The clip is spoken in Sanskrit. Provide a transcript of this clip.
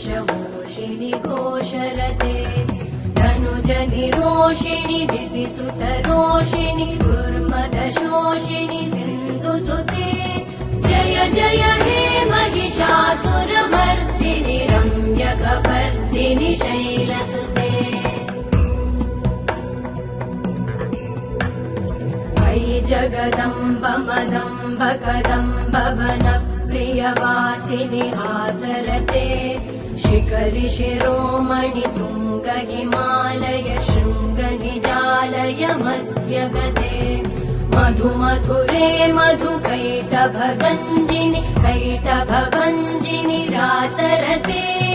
हर्षमोषिणि घोषरते धनुजनिरोषिणि दितिसुतरोषिणि दुर्मदशोषिणि सिन्धुसुते जय जय हे महिषासुरमर्दिनि रम्यकपर्दिनि शैलसुते जगदम्ब मदम्ब कदम्ब वनप्रियवासिनि हासरते शिखरि शिरोमणि तुङ्ग हिमालय शृङ्ग निजालय मध्यगते मधु मधुरे मधु कैटभगञ्जिनि रासरते